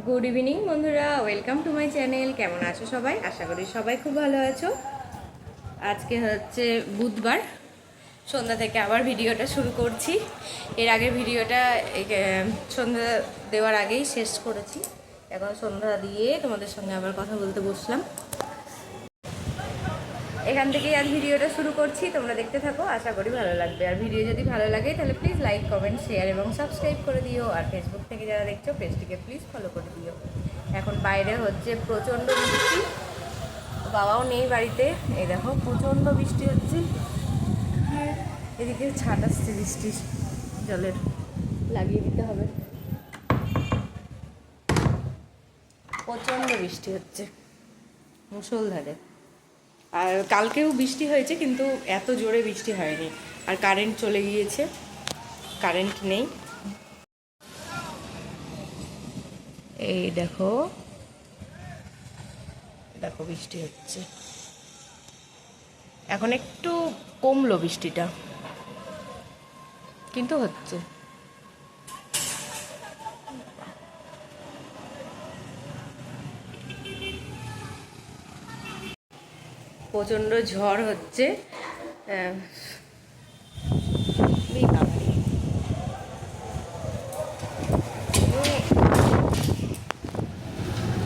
Good evening বন্ধুরা, welcome to my channel. কেমন আছো সবাই? আশা করি সবাই খুব ভালো আছো। আজকে হচ্ছে বুধবার, সন্ধ্যা থেকে আবার ভিডিওটা শুরু করছি। এর আগের ভিডিওটা সন্ধ্যা দেওয়ার আগেই শেষ করেছি। এখন সন্ধ্যা দিয়ে তোমাদের সঙ্গে আবার কথা বলতে বসলাম। এখান থেকেই আজ ভিডিওটা শুরু করছি, তোমরা দেখতে থাকো, আশা করি ভালো লাগবে। আর ভিডিও যদি ভালো লাগে তাহলে প্লিজ লাইক, কমেন্ট, শেয়ার এবং সাবস্ক্রাইব করে দিও। আর ফেসবুক থেকে যারা দেখছো পেজটিকে প্লিজ ফলো করে দিও। এখন বাইরে হচ্ছে প্রচণ্ড বৃষ্টি, বাবাও নেই বাড়িতে। এই দেখো প্রচণ্ড বৃষ্টি হচ্ছে, এদিকে ছাট আসছে বৃষ্টির জলের, লাগিয়ে দিতে হবে। প্রচণ্ড বৃষ্টি হচ্ছে, মুষলধারে। আর কালকেও বৃষ্টি হয়েছে, কিন্তু এত জোরে বৃষ্টি হয়নি। আর কারেন্ট চলে গিয়েছে, কারেন্ট নেই। এই দেখো দেখো বৃষ্টি হচ্ছে, এখন একটু কমলো বৃষ্টিটা, কিন্তু হচ্ছে। প্রচণ্ড ঝড় হচ্ছে।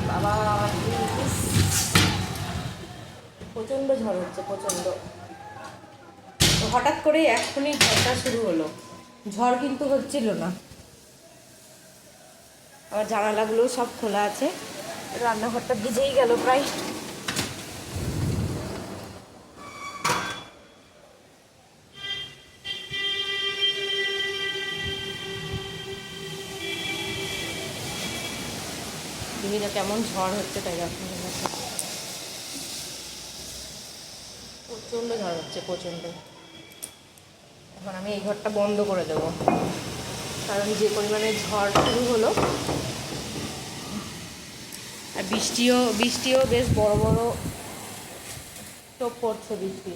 বাবা, প্রচণ্ড ঝড় হচ্ছে, প্রচণ্ড। হঠাৎ করে এখনই ঝড়টা শুরু হলো, ঝড় কিন্তু হচ্ছিল না। আমার জানালাগুলো সব খোলা আছে, রান্নাঘরটা ভিজেই গেল প্রায়। বিভিন্ন কেমন ঝড় হচ্ছে, তাই দেখুন প্রচণ্ড ঝড় হচ্ছে, প্রচণ্ড। এখন আমি এই ঘরটা বন্ধ করে দেবো, কারণ যে পরিমাণে ঝড় শুরু হলো। আর বৃষ্টিও বেশ বড় বড় টোপ পড়ছে বৃষ্টি।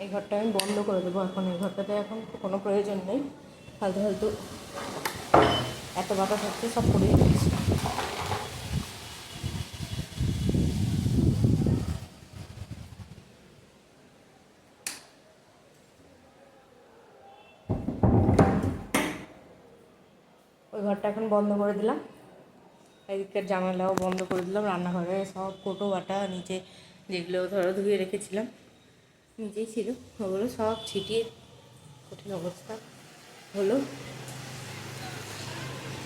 এই ঘরটা আমি বন্ধ করে দেবো এখন। এই ঘরটাতে এখন কোনো প্রয়োজন নেই, ফালতু ফালতু এত বাতাস হচ্ছে, সব পড়ে যাচ্ছে। ওই ঘরটা এখন বন্ধ করে দিলাম, এদিকের জানালাও বন্ধ করে দিলাম। রান্নাঘরে সব কোটো বাটা নিচে যেগুলো ধরো ধুয়ে রেখেছিলাম, নিচেই ছিল, ওগুলো সব ছিটিয়ে কঠিন অবস্থা হলো।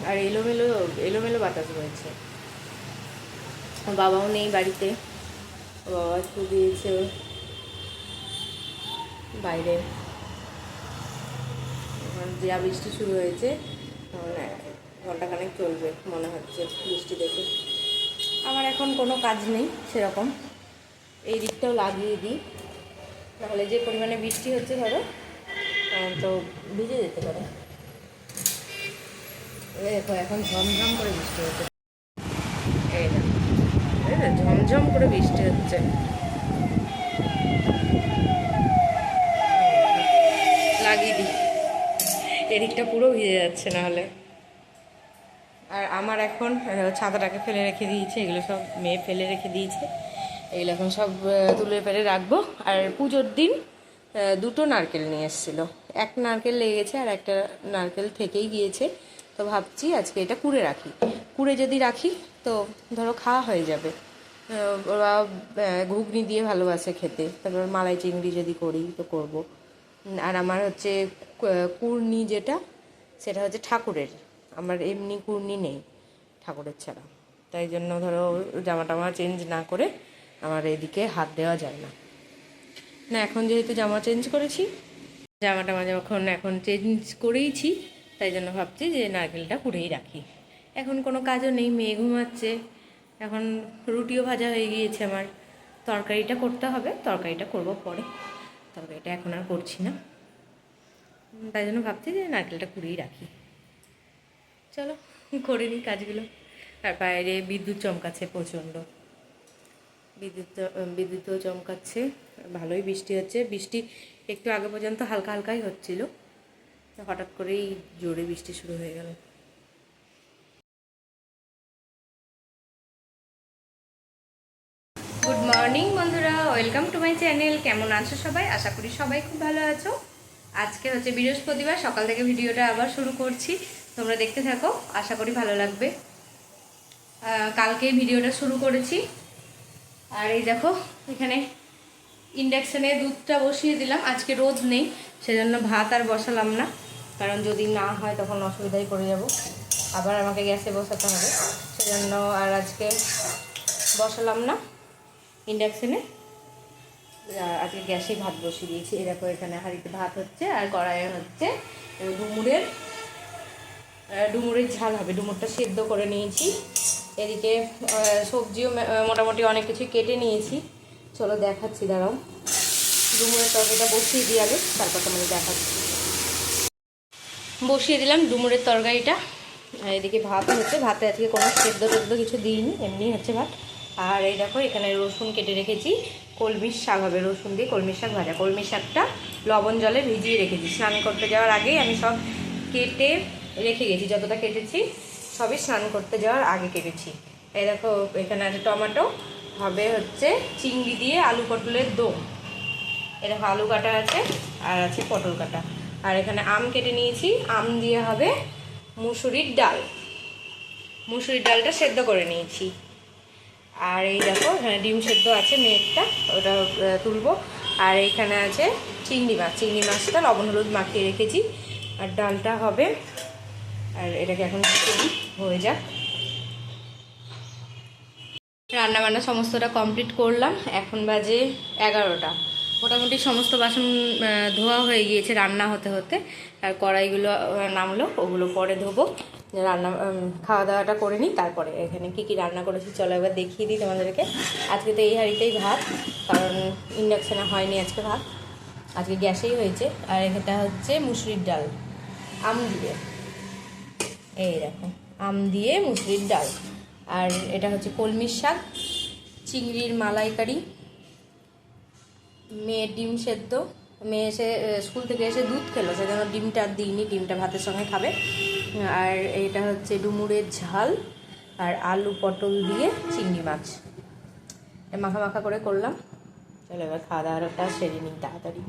আর এলোমেলো এলোমেলো বাতাস রয়েছে। বাবাও নেই বাড়িতে, বাবা একটু দিয়েছে বাইরে। এখন যা বৃষ্টি শুরু হয়েছে, মানে ঘন্টাখানেক চলবে মনে হচ্ছে বৃষ্টি দেখে। আমার এখন কোনো কাজ নেই সেরকম, এই দিকটাও লাগিয়ে দিই, নাহলে যে পরিমাণে বৃষ্টি হচ্ছে ধরো তো ভিজে যেতে পারে। দেখো এখন ঝমঝম করে বৃষ্টি হচ্ছে, এই না ঝমঝম করে বৃষ্টি হচ্ছে। লাগিয়ে দিই, এদিকটা পুরো ভিজে যাচ্ছে নাহলে। আর আমার এখন ছাতাটাকে ফেলে রেখে দিয়েছে, এগুলো সব মেয়ে ফেলে রেখে দিয়েছে, এগুলো এখন সব তুলে ফেলে রাখবো। আর পুজোর দিন দুটো নারকেল নিয়ে এসেছিলো, এক নারকেল লেগে গেছে আর একটা নারকেল থেকেই গিয়েছে। তো ভাবছি আজকে এটা কুড়ে রাখি, কুড়ে যদি রাখি তো ধরো খাওয়া হয়ে যাবে। ওরা ঘুগনি দিয়ে ভালোবাসে খেতে, তারপর মালাই চিংড়ি যদি করি তো করব। আর আমার হচ্ছে কুর্নি যেটা, সেটা হচ্ছে ঠাকুরের, আমার এমনি কুর্নি নেই ঠাকুরের ছাড়া। তাই জন্য ধরো জামা টামা চেঞ্জ না করে আমার এদিকে হাত দেওয়া যায় না। না এখন যেহেতু জামা চেঞ্জ করেছি, জামা টামা যখন এখন চেঞ্জ করেইছি, তাই জন্য ভাবছি যে নারকেলটা কুড়েই রাখি। এখন কোনো কাজও নেই, মেয়ে ঘুমাচ্ছে, এখন রুটিও ভাজা হয়ে গিয়েছে আমার, তরকারিটা করতে হবে, তরকারিটা করব পরে, তরকারিটা এখন আর করছি না। তাই জন্য ভাবছি যে নারকেলটা কুড়িয়েই রাখি। চলো করে নিই কাজগুলো। আর বাইরে বিদ্যুৎ চমকাচ্ছে প্রচণ্ড, বিদ্যুৎও চমকাচ্ছে, ভালোই বৃষ্টি হচ্ছে। বৃষ্টি একটু আগে পর্যন্ত হালকা হালকাই হচ্ছিল, হঠাৎ করেই জোরে বৃষ্টি শুরু হয়ে গেল। গুড মর্নিং বন্ধুরা, ওয়েলকাম টু মাই চ্যানেল। কেমন আছো সবাই? আশা করি সবাই খুব ভালো আছো। আজকে হচ্ছে বৃহস্পতিবার, সকাল থেকে ভিডিওটা আবার শুরু করছি, তোমরা দেখতে থাকো, আশা করি ভালো লাগবে। কালকে ভিডিওটা শুরু করেছি। আর এই দেখো এখানে ইন্ডাকশানে দুধটা বসিয়ে দিলাম। আজকে রোদ নেই, সেজন্য ভাত আর বসালাম না, কারণ যদি না হয় তখন অসুবিধায় পড়ে যাব, আবার আমাকে গ্যাসে বসাতে হবে। সেজন্য আর আজকে বসালাম না ইন্ডাকশানে, আজকে গ্যাসেই ভাত বসিয়ে দিয়েছি। এরকম এখানে হাঁড়িতে ভাত হচ্ছে আর কড়াইয়ে হচ্ছে ডুমুরের ঝাল হবে। ডুমুরটা সেদ্ধ করে নিয়েছি। এদিকে সবজিও মোটামুটি অনেক কিছু কেটে নিয়েছি। চলো দেখাচ্ছি, দাঁড়াও। ডুমুরের তরকারিটা বসিয়ে দিয়ে আগে, তারপর তোমাদের দেখাচ্ছি। বসিয়ে দিলাম ডুমুরের তরকারিটা। এদিকে ভাত হচ্ছে, ভাতে আজকে কোনো সেদ্ধ টেদ্ধ কিছু দিইনি, এমনি হচ্ছে ভাত। আর এই দেখো এখানে রসুন কেটে রেখেছি, কলমির শাক হবে, রসুন দিয়ে কলমির শাক ভাজা। কলমির শাকটা লবণ জলে ভিজিয়ে রেখেছি, স্নান করতে যাওয়ার আগেই আমি সব কেটে রেখে গেছি। যতটা কেটেছি সবই স্নান করতে যাওয়ার আগে কেটেছি। এই দেখো এখানে আছে টমেটো, হবে হচ্ছে চিংড়ি দিয়ে আলু পটলের দম। এরকম আলু কাটা আছে আর আছে পটল কাটা। আর এখানে আম কেটে নিয়েছি, আম দিয়ে হবে মুসুরির ডাল। মুসুরির ডালটা সেদ্ধ করে নিয়েছি। আর এই দেখো এখানে ডিম সেদ্ধ আছে, মেয়েরটা, ওটা তুলবো। আর এইখানে আছে চিংড়ি মাছ, চিংড়ি মাছটা লবণ হলুদ মাখিয়ে রেখেছি। আর ডালটা হবে, আর এটাকে এখন হয়ে যাক। রান্নাবান্না সমস্তটা কমপ্লিট করলাম, এখন বাজে 11টা। মোটামুটি সমস্ত বাসন ধোয়া হয়ে গিয়েছে রান্না হতে হতে। আর কড়াইগুলো নামলো, ওগুলো পরে ধোবো। রান্না খাওয়া দাওয়াটা করে নিই, তারপরে এখানে কী রান্না করেছি চলো এবার দেখিয়ে দিই তোমাদেরকে। আজকে তো এই হাঁড়িতেই ভাত, কারণ ইন্ডাকশানে হয়নি আজকে ভাত, আজকে গ্যাসেই হয়েছে। আর এটা হচ্ছে মুসুরির ডাল আম দিয়ে, এই দেখো আম দিয়ে মুসুরির ডাল। আর এটা হচ্ছে কলমির শাক, চিংড়ির মালাইকারি, মেয়ের ডিম সেদ্ধ। মেয়ে এসে স্কুল থেকে এসে দুধ খেলো, সেজন্য ডিমটা দিইনি, ডিমটা ভাতের সঙ্গে খাবে। আর এটা হচ্ছে ডুমুরের ঝাল আর আলু পটল দিয়ে চিংড়ি মাছ, মাখা মাখা করে করলাম। চলো এবার খাওয়া দাওয়াটা সেরে নিই তাড়াতাড়ি।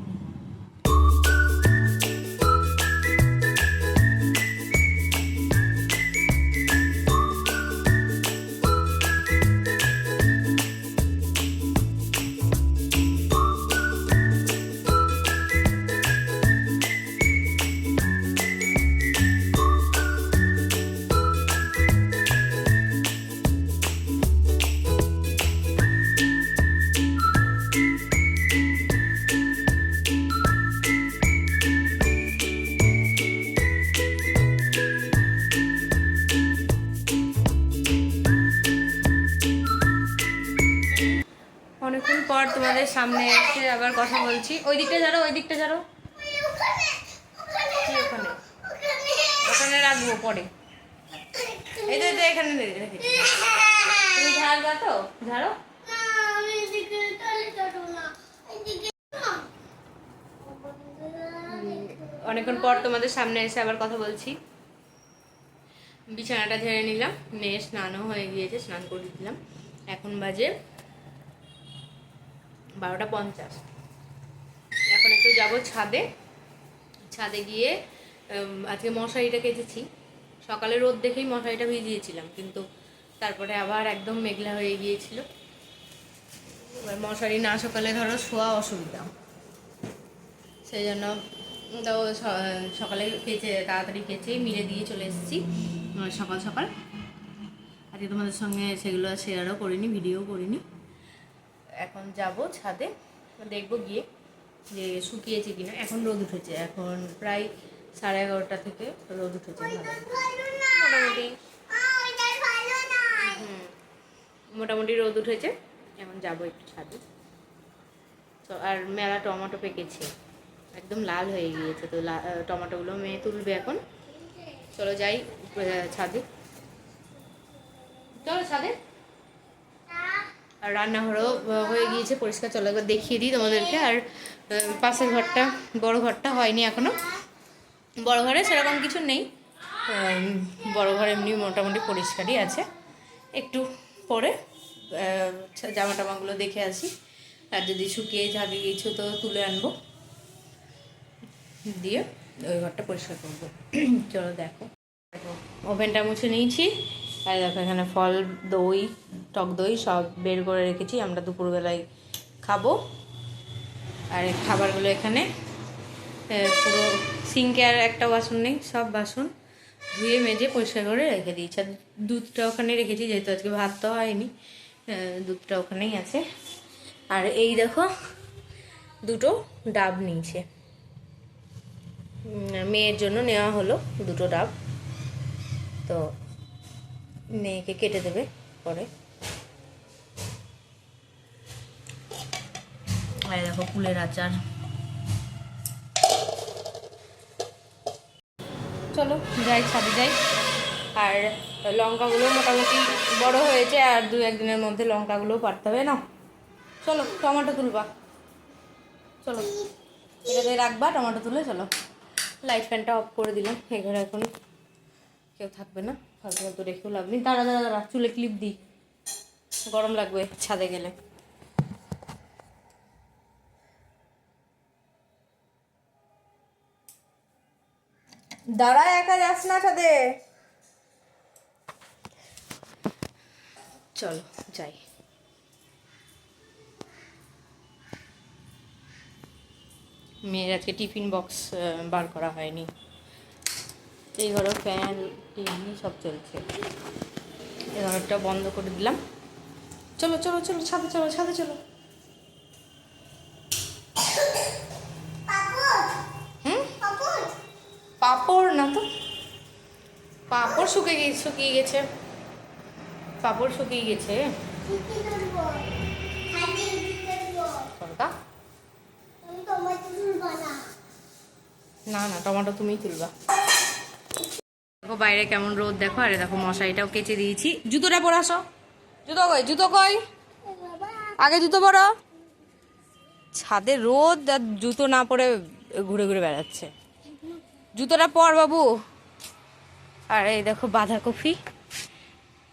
অনেকক্ষণ পর তোমাদের সামনে এসে আবার কথা বলছি। ওই দিকটা যারো, ওই দিকটা যারো, ওখানে ওখানে রাখবো পরে। এই তো এখানে রেখেছি, তুমি ঝাড়বা তো, ঝাড়ো। অনেকক্ষণ পর তোমাদের সামনে এসে আবার কথা বলছি। বিছানাটা ঝেড়ে নিলাম, মেয়ে স্নানও হয়ে গিয়েছে, স্নান করে দিলাম। এখন বাজে 12:50। এখন একটু যাবো ছাদে। ছাদে গিয়ে আজকে মশারিটা কেচেছি, সকালে রোদ দেখেই মশারিটা ভিজিয়েছিলাম, কিন্তু তারপরে আবার একদম মেঘলা হয়ে গিয়েছিল। এবার মশারি না সকালে ধরো শোয়া অসুবিধা, সেই জন্য তো সকালে কেচে তাড়াতাড়ি কেচেই মিলে দিয়ে চলে এসেছি সকাল সকাল। আজকে তোমাদের সঙ্গে সেগুলো শেয়ারও করিনি, ভিডিও করিনি। এখন যাব ছাদে, দেখবো গিয়ে যে শুকিয়েছে কিনা। এখন রোদ উঠেছে, এখন প্রায় 11:30 থেকে রোদ উঠেছে মোটামুটি। মোটামুটি রোদ উঠেছে, এখন যাবো একটু ছাদে। তো আর মেলা টমেটো পেকেছে, একদম লাল হয়ে গিয়েছে, তো টমেটোগুলো মেয়ে তুলবে এখন। চলো যাই ছাদে, চলো ছাদে। আর রান্নাঘরও হয়ে গিয়েছে পরিষ্কার, চলো একবার দেখিয়ে দিই তোমাদেরকে। আর পাশের ঘরটা, বড় ঘরটা হয়নি এখনো, বড় ঘরে সেরকম কিছু নেই, বড় ঘর এমনি মোটামুটি পরিষ্কারই আছে। একটু পরে জামা টামাগুলো দেখে আসি, আর যদি শুকিয়ে যাবে কিছু তো তুলে আনবো, দিয়ে ওই ঘরটা পরিষ্কার করবো। চলো দেখো, ওভেনটা মুছে নিয়েছি, আর দেখো এখানে ফল, দই, টক দই সব বের করে রেখেছি, আমরা দুপুরবেলায় খাবো। আর এই খাবারগুলো এখানে পুরো সিঙ্কে আর একটা বাসন নেই, সব বাসন ধুয়ে মেজে পরিষ্কার করে রেখে দিয়েছি। আর দুধটা ওখানে রেখেছি, যেহেতু আজকে ভাত তো হয়নি, দুধটা ওখানেই আছে। আর এই দেখো দুটো ডাব নিয়েছে, মেয়ের জন্য নেওয়া হলো দুটো ডাব, তো মেয়েকে কেটে দেবে পরে। আর দেখো কুলের আচার। চলো যাই, ছাদে যাই। আর লঙ্কাগুলো মোটামুটি বড় হয়েছে, আর 2-1 দিনের মধ্যে লঙ্কাগুলো পারতে হবে না। চলো টমেটো তুলবা, চলো এটাতে রাখবা, টমেটো তুলে চলো। লাইট ফ্যানটা অফ করে দিলাম, এই ঘরে এখন কেউ থাকবে না, ফালতু ফালতু রেখেও লাভ নেই। দাঁড়া দাঁড়া দাঁড়া, চুলে ক্লিপ দিই, গরম লাগবে ছাদে গেলে। দাঁড়া, একা যাস না ছাদে, চলো যাই। মেয়ের আজকে টিফিন বক্স বার করা হয়নি। এই ঘরে ফ্যান, টিভি সব চলছে, এই ঘরটা বন্ধ করে দিলাম। চলো চলো চলো, ছাদে চলো, ছাদে চলো। পাপড় না তো, পাপড় শুকিয়ে গেছে, পাপড় শুকিয়ে গেছে। না না, টমেটো তুমিই তুলবা। দেখো বাইরে কেমন রোদ দেখো, আরে দেখো মশারিটাও কেচে দিয়েছি। জুতোটা পরে আসো, জুতো কই, জুতো কই, আগে জুতো পরো। ছাদে রোদ আর জুতো না পরে ঘুরে ঘুরে বেড়াচ্ছে, জুতোটা পর বাবু। আর এই দেখো বাঁধাকপি,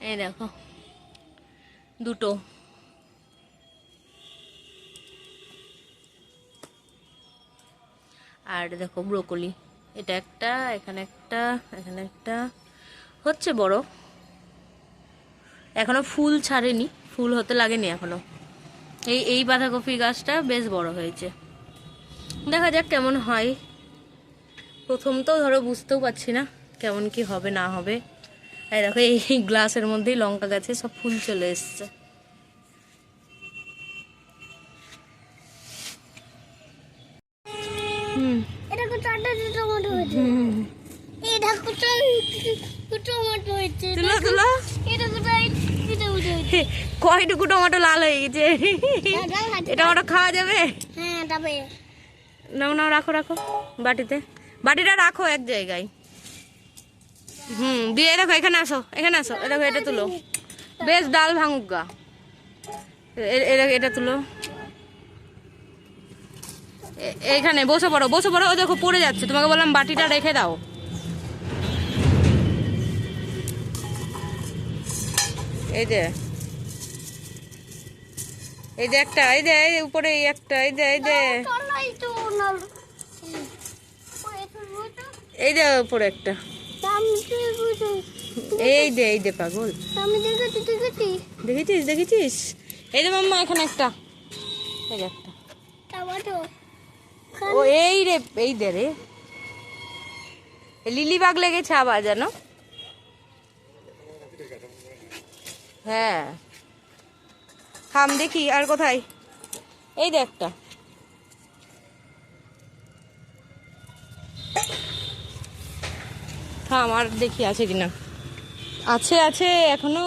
এই দেখো দুটো, আর দেখো ব্রোকলি, এটা একটা, এখানে একটা, এখানে একটা হচ্ছে বড়, এখনো ফুল ছাড়েনি, ফুল হতে লাগেনি এখনো। এই বাঁধাকপি গাছটা বেশ বড় হয়েছে, দেখা যাক কেমন হয়। প্রথম তো ধরো বুঝতেও পারছি না কেমন কি হবে না হবে। এই দেখো এই গ্লাসের মধ্যেই লঙ্কা গাছে সব ফুল চলে এসছে। কয়টুকু টমেটো লাল হয়ে গেছে, এটা টমেটো খাওয়া যাবে? নাও নাও, রাখো রাখো বাটিতে, বাটিটা রাখো এক জায়গায়। দিয়ে দেখো এখানে আসো, এখানে আসো, দেখো এটা তুলো, বেশ ডাল ভাঙুক গা, এটা তুলো, এইখানে বসে পড়ো, বসে পড়ো। ও দেখো পড়ে যাচ্ছে, তোমাকে বললাম বাটিটা রেখে দাও। এই যে একটা, এই যে উপরে একটা, এই যে উপরে একটা, এই যে পাগল, দেখেছিস? এই যে মাম্মা এখানে একটা, এই যে একটা, ও এই রে, এই দে রে, লিলি বাগ লেগেছে আবার জানো। হ্যাঁ থাম দেখি আর কোথায়, এই যে একটা, থাম আর দেখি আছে কিনা, আছে এখনো।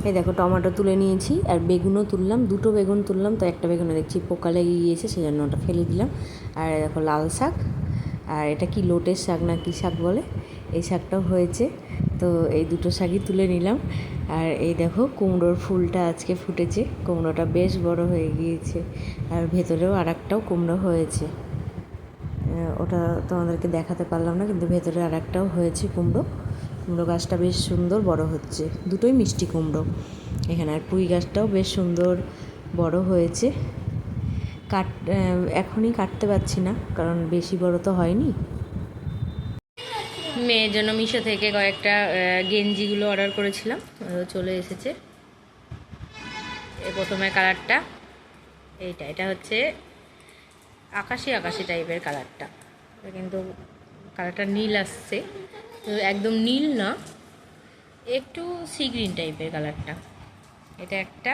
এই দেখো টমেটো তুলে নিয়েছি, আর বেগুনও তুললাম, দুটো বেগুন তুললাম, তো একটা বেগুনে দেখছি পোকা লেগে গিয়েছে, সেজন্য ওটা ফেলে দিলাম। আর দেখো লাল শাক, আর এটা কি লোটের শাক না কি শাক বলে, এই শাকটাও হয়েছে, তো এই দুটো শাকই তুলে নিলাম। আর এই দেখো কুমড়োর ফুলটা আজকে ফুটেছে, কুমড়োটা বেশ বড় হয়ে গিয়েছে, আর ভেতরেও আর একটাও কুমড়ো হয়েছে। ওটা তোমাদেরকে দেখাতে পারলাম না, কিন্তু ভেতরে আর একটাও হয়েছে কুমড়ো। কুমড়ো গাছটা বেশ সুন্দর বড় হচ্ছে, দুটোই মিষ্টি কুমড়ো এখানে। আর পুঁই গাছটাও বেশ সুন্দর বড় হয়েছে। এখনই কাটতে পারছি না, কারণ বেশি বড় তো হয়নি। মেয়ের জন্য মিশো থেকে কয়েকটা গেঞ্জিগুলো অর্ডার করেছিলাম, চলে এসেছে। প্রথমে কালারটা এটা হচ্ছে আকাশি আকাশি টাইপের কালারটা, কিন্তু কালারটা নীল আসছে, একদম নীল না, একটু সি গ্রিন টাইপের কালারটা। এটা একটা,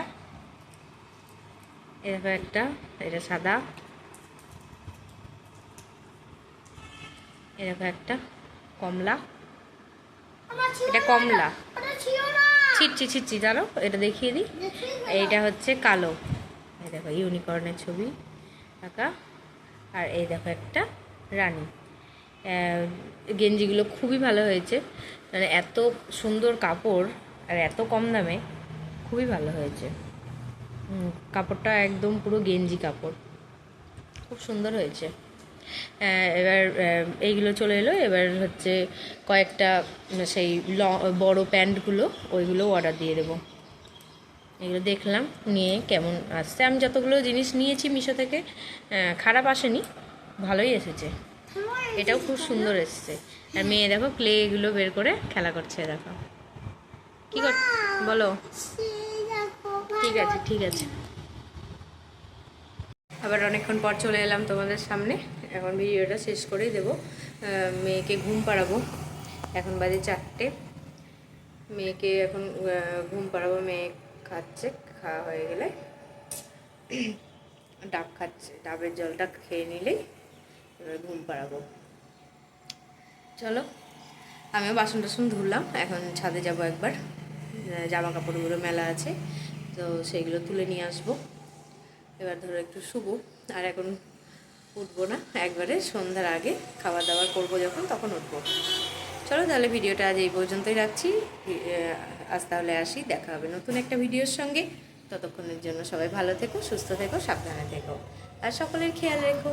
এরকম একটা, এটা সাদা, এরকম একটা কমলা, এটা কমলা, ছিটছি ছিটছি, জানো এটা দেখিয়ে দিই। এইটা হচ্ছে কালো, এই দেখো ইউনিকর্নের ছবি আঁকা। আর এই দেখো একটা রানী। গেঞ্জিগুলো খুবই ভালো হয়েছে, মানে এত সুন্দর কাপড় আর এত কম দামে, খুবই ভালো হয়েছে। কাপড়টা একদম পুরো গেঞ্জি কাপড়, খুব সুন্দর হয়েছে। এবার এইগুলো চলে এলো। এবার হচ্ছে কয়েকটা সেই বড় প্যান্টগুলো, ওইগুলো অর্ডার দিয়ে দেবো। এগুলো দেখলাম, নিয়ে কেমন আসছে। আমি যতগুলো জিনিস নিয়েছি মিশো থেকে, খারাপ আসেনি, ভালোই এসেছে। এটাও খুব সুন্দর এসেছে। আর মেয়ে দেখো ক্লে এগুলো বের করে খেলা করছে, দেখো কী কর, বলো। ঠিক আছে ঠিক আছে। আবার অনেকক্ষণ পর চলে এলাম তোমাদের সামনে। এখন ভিডিওটা শেষ করেই দেবো। মেয়েকে ঘুম পাড়াবো, এখন বাজে 4টে। মেয়েকে এখন ঘুম পাড়াবো। মেয়ে খাচ্ছে, খাওয়া হয়ে গেলে ডাব খাচ্ছে, ডাবের জলটা খেয়ে নিলেই এবার ঘুম পাড়াবো। চলো, আমিও বাসন টাসন ধুলাম, এখন ছাদে যাব একবার। জামা কাপড়গুলো মেলা আছে, তো সেইগুলো তুলে নিয়ে আসবো। এবার ধরো একটু শুবো, আর এখন উঠবো না, একবারে সন্ধ্যার আগে খাবার দাবার করবো যখন, তখন উঠবো। চলো তাহলে ভিডিওটা আজ এই পর্যন্তই রাখছি। আজ তাহলে আসি, দেখা হবে নতুন একটা ভিডিওর সঙ্গে। ততক্ষণের জন্য সবাই ভালো থেকো, সুস্থ থেকো, সাবধানে থেকো, আর সকলের খেয়াল রেখো।